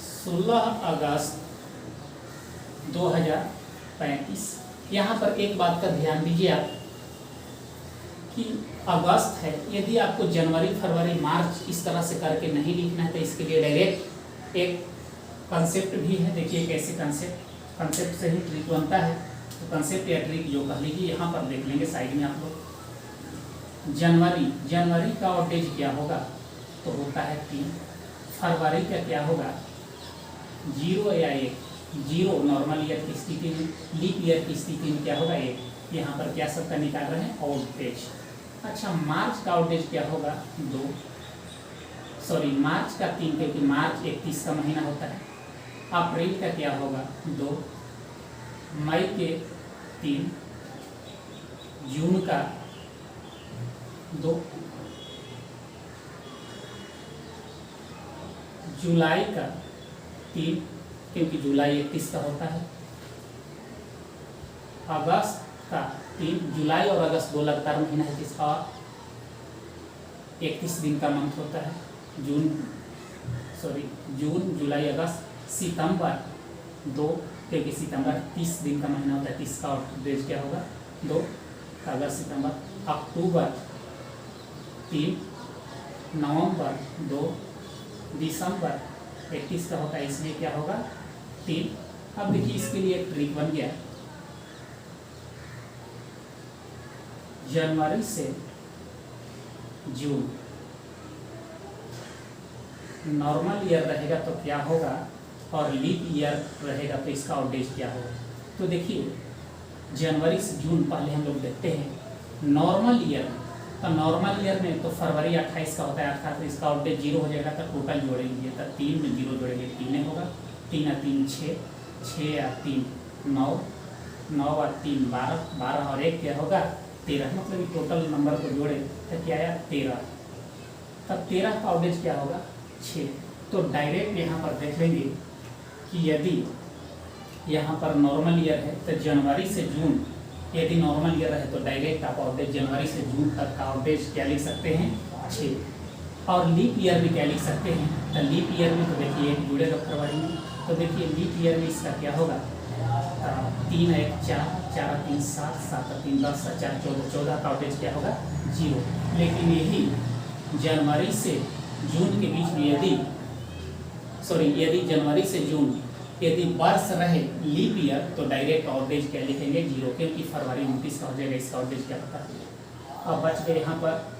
16 अगस्त 2035। यहाँ पर एक बात का ध्यान दीजिए आप कि अगस्त है, यदि आपको जनवरी फरवरी मार्च इस तरह से करके नहीं लिखना है तो इसके लिए डायरेक्ट एक कंसेप्ट भी है। देखिए कैसे कंसेप्ट से ही ट्रिक बनता है। तो कंसेप्ट या ट्रिक जो कह लीजिए यहाँ पर देख लेंगे साइड में आप लोग। जनवरी का ऑड डेज क्या होगा, तो होता है 3। फरवरी का क्या होगा 0 या 1, 0 नॉर्मल ईयर की स्थिति में, लीप ईयर की स्थिति में क्या होगा 1। यहाँ पर क्या सबका निकाल रहे हैं ऑड डेज। अच्छा मार्च का ऑड डेज क्या होगा 2, सॉरी मार्च का 3, क्योंकि मार्च 31 का महीना होता है। अप्रैल का क्या होगा 2, मई के 3, जून का 2, जुलाई का 3, क्योंकि जुलाई 31 का होता है। अगस्त का 3, जुलाई और अगस्त 2 लगातार महीना है जिसका 31 दिन का मंथ होता है। जून जुलाई अगस्त। सितंबर 2, क्योंकि सितंबर 30 दिन का महीना होता है, 30 का ऑड डेज क्या होगा 2, अगस्त सितंबर। अक्टूबर 3, नवंबर 2, दिसंबर 31 का होता है, इसमें क्या होगा 3। अब देखिए इसके लिए एक ट्रिक बन गया, जनवरी से जून नॉर्मल ईयर रहेगा तो क्या होगा, और लीप ईयर रहेगा तो इसका ऑड डेज क्या होगा। तो देखिए जनवरी से जून पहले हम लोग देखते हैं नॉर्मल ईयर में। तो नॉर्मल ईयर में तो फरवरी 28 का होता है, अर्थात तो इसका ऑड डेज 0 हो जाएगा। तो टोटल जोड़ेंगे तो 3 में 0 जोड़ेंगे 3 होगा, 3 और 3 6, 6 और 3 9, 9 और 3 12, 12 और 1 क्या होगा 13, मतलब टोटल नंबर को जोड़े तो क्या आया 13। तब 13 का ऑड डेज क्या होगा 6। तो डायरेक्ट यहाँ पर देख लेंगे कि यदि यहाँ पर नॉर्मल ईयर है तो जनवरी से जून, यदि नॉर्मल ईयर है तो डायरेक्ट आप ऑड डेज जनवरी से जून तक का ऑड डेज क्या लिख सकते हैं 6। और लीप ईयर में क्या लिख सकते हैं, तो लीप ईयर में तो देखिए 1 जुड़ेगा फरवरी में। तो देखिए लीप ईयर में इसका क्या होगा 3 1 4, 4 3 7, 7 3 10, 4 14, 14 का ऑड डेज क्या होगा 0। लेकिन यही जनवरी से जून के बीच में यदि जनवरी से जून यदि वर्ष रहे लीप ईयर तो डायरेक्ट ऑड डेज क्या लिखेंगे 0, क्योंकि फरवरी 29 का हो जाएगा, इसका ऑड डेज क्या पता है। अब बच गए यहाँ पर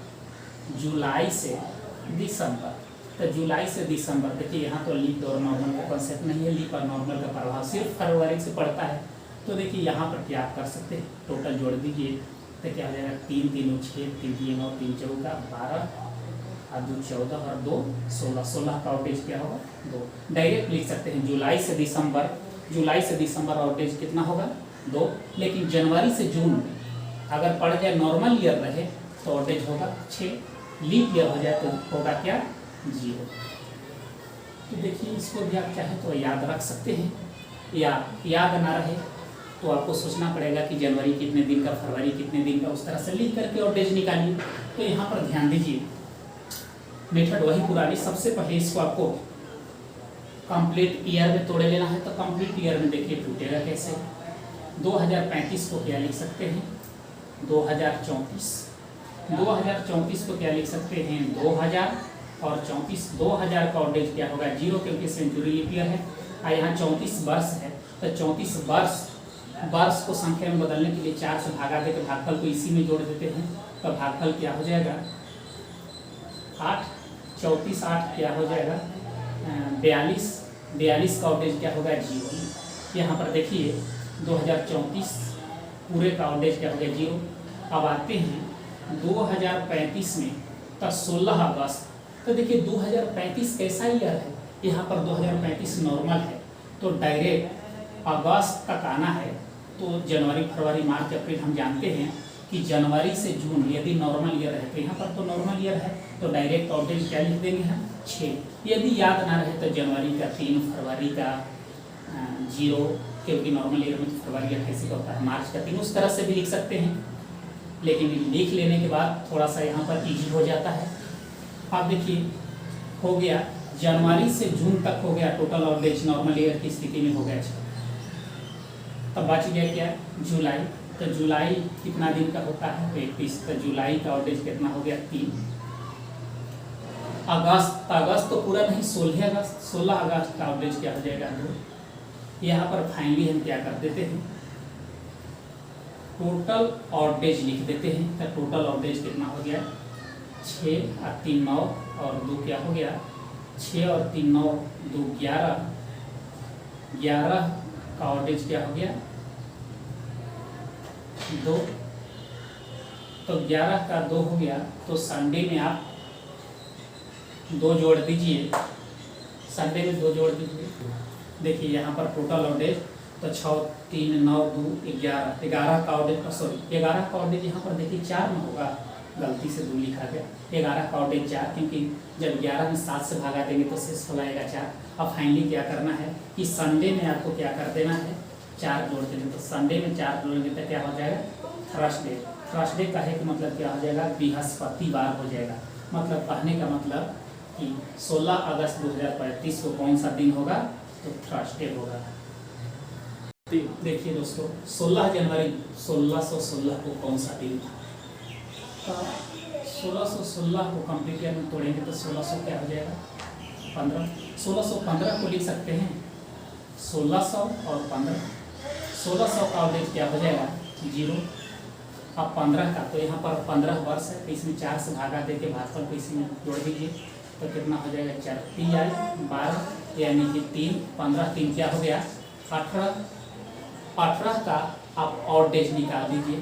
जुलाई से दिसंबर। तो जुलाई से दिसंबर देखिए यहाँ तो लीप और नॉर्मल का कॉन्सेप्ट नहीं है, लीप और नॉर्मल का प्रभाव सिर्फ फरवरी से पड़ता है। तो देखिए यहाँ पर क्या आप कर सकते हैं, टोटल जोड़ दीजिए तो क्या हो जाएगा 3 3 6, 3 3 9, 3 14 12 और 2 14 और 2 16, 16 का ऑड डेज क्या होगा 2। डायरेक्ट लिख सकते हैं जुलाई से दिसंबर ऑड डेज कितना होगा 2। लेकिन जनवरी से जून अगर पड़ जाए नॉर्मल ईयर रहे तो ऑड डेज होगा 6, लीप ईयर हो जाए तो होगा क्या 0। तो देखिए इसको भी आप चाहे तो याद रख सकते हैं, या याद ना रहे तो आपको सोचना पड़ेगा कि जनवरी कितने दिन का, फरवरी कितने दिन का, उस तरह से लिख करके ऑड डेज निकालिए। तो यहाँ पर ध्यान दीजिए मेथड वही पुरानी। सबसे पहले इसको आपको कंप्लीट ईयर में तोड़े लेना है। तो कंप्लीट ईयर में देखिए टूटेगा कैसे, 2035 को क्या लिख सकते हैं 2034, 2034 को क्या लिख सकते हैं 2000 और 34, 2000 का ऑड डेज क्या होगा 0, क्योंकि सेंचुरी लीप ईयर है। और यहाँ 34 वर्ष है तो 34 वर्ष को संख्या में बदलने के लिए 4 से भागा दे तो भागफल को इसी में जोड़ देते हैं। तो भागफल क्या हो जाएगा 8, 34 8 क्या हो जाएगा 42, 42 का आउटेज क्या होगा 0। यहाँ पर देखिए 2034 पूरे का आउटेज क्या हो गया 0। अब आते हैं 2035 में तो 16 अगस्त। तो देखिए 2035 कैसा ईयर है, यहाँ पर 2035 नॉर्मल है, तो डायरेक्ट अगस्त तक आना है। तो जनवरी फरवरी मार्च अप्रैल हम जानते हैं कि जनवरी से जून यदि नॉर्मल ईयर है तो यहाँ पर तो नॉर्मल ईयर है, तो डायरेक्ट आउटेज क्या लिख देंगे हम 6। यदि याद ना रहे तो जनवरी का 3, फरवरी का 0, क्योंकि नॉर्मल ईयर में तो फरवरी 28 का होता है, मार्च का 3, उस तरह से भी लिख सकते हैं। लेकिन लिख लेने के बाद थोड़ा सा यहाँ पर इजी हो जाता है। आप देखिए हो गया जनवरी से जून तक हो गया टोटल आउटेज नॉर्मल ईयर की स्थिति में हो गया 6। तब बच गया क्या जुलाई। तो जुलाई कितना दिन का होता है 31, तो जुलाई का आउटेज कितना हो गया 3। अगस्त तो पूरा नहीं 16 अगस्त का आउटेज क्या हो जाएगा 2। यहाँ पर फाइनली हम क्या कर देते हैं टोटल आउटेज लिख देते हैं। तो टोटल आउटेज कितना हो गया 6 और 3 9 और 2 क्या हो गया 6 और 3 9 2 11 का आउटेज क्या हो गया 2। तो 11 का 2 हो गया, तो संडे में आप 2 जोड़ दीजिए, संडे में 2 जोड़ दीजिए। देखिए यहाँ पर टोटल आउटेज तो 6 3 9 2 11 का आउटेज, सॉरी 11 का आउटेज यहाँ पर देखिए 4 में होगा, गलती से 2 लिखा गया। 11 का आउटेज 4, क्योंकि जब 11 में 7 से भागा देंगे तो शेष आएगा 4। अब फाइनली क्या करना है कि संडे में आपको क्या कर देना है 4 जोड़ देना। तो संडे में 4 जोड़ेंगे तो क्या हो जाएगा थर्सडे। थर्सडे कहे का मतलब क्या हो जाएगा बृहस्पतिवार हो जाएगा। मतलब कहने का मतलब कि 16 अगस्त 2035 को कौन सा दिन होगा तो थर्सडे होगा। देखिए दोस्तों 16 जनवरी 1616 को कौन सा दिन था, तो 1616 को कंप्लीट ईयर में तोड़ेंगे तो 1600 क्या हो जाएगा 15। 1615 को लिख सकते हैं 1600 और 15। 1600 का आउटेज क्या हो जाएगा 0। अब 15 का तो यहाँ पर 15 वर्ष है, तो इसमें 4 से भागा दे के भागफल को इसी में जोड़ दीजिए तो कितना हो जाएगा 4 3 12 यानी कि 3 15 3 क्या हो गया 18। 18 का आप आउटेज निकाल दीजिए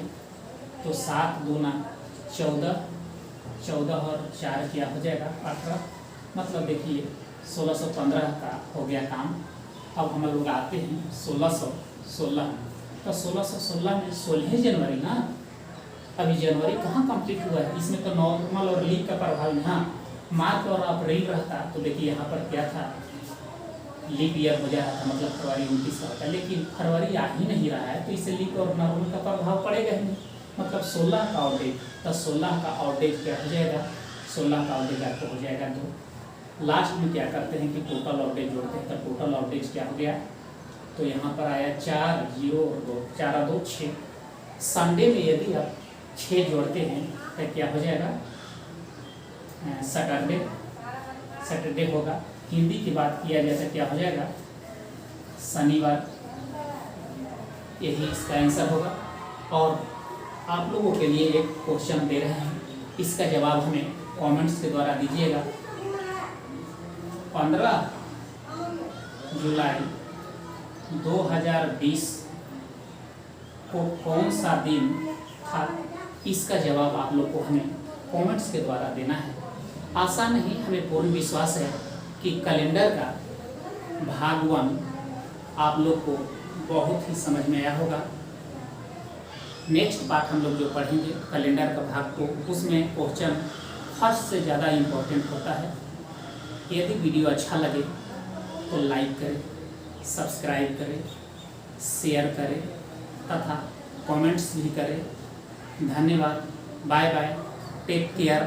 तो 7 दूना 14, 14 और 4 क्या हो जाएगा 18। मतलब देखिए 1615 का हो गया काम। अब हम लोग आते हैं 1616, तो 1616 में 16 जनवरी ना, अभी जनवरी कहाँ कंप्लीट हुआ है, इसमें तो नॉर्मल और लीप का प्रभाव यहाँ मार्च और अप्रैल रहता। तो देखिए यहाँ पर क्या था लीप ईयर हो जा रहा था, मतलब फरवरी 29 का होता है, लेकिन फरवरी आ ही नहीं रहा है तो इससे लीप और नॉर्मल का प्रभाव पड़ेगा ही नहीं। मतलब 16 का आउटेज, तो 16 का आउटेज क्या हो जाएगा 16 का आउटेज आपको हो जाएगा 2। लास्ट में क्या करते हैं कि टोटल आउटेज जोड़ते हैं, तो टोटल आउटेज क्या हो गया तो यहाँ पर आया 4 0 और 2 4 और 2 6। संडे में यदि आप 6 जोड़ते हैं तो क्या हो जाएगा सैटरडे होगा। हिंदी की बात किया जाए तो क्या हो जाएगा शनिवार, यही इसका आंसर होगा। और आप लोगों के लिए एक क्वेश्चन दे रहे हैं, इसका जवाब हमें कमेंट्स के द्वारा दीजिएगा। 15 जुलाई 2020 को कौन सा दिन था, इसका जवाब आप लोग को हमें कमेंट्स के द्वारा देना है। आसान नहीं, हमें पूर्ण विश्वास है कि कैलेंडर का भाग 1 आप लोग को बहुत ही समझ में आया होगा। नेक्स्ट पार्ट हम लोग जो पढ़ेंगे कैलेंडर का भाग 2, उसमें क्वेश्चन फर्स्ट से ज़्यादा इम्पोर्टेंट होता है। यदि वीडियो अच्छा लगे तो लाइक करें, सब्सक्राइब करें, शेयर करें तथा कमेंट्स भी करें। धन्यवाद, बाय बाय, टेक केयर।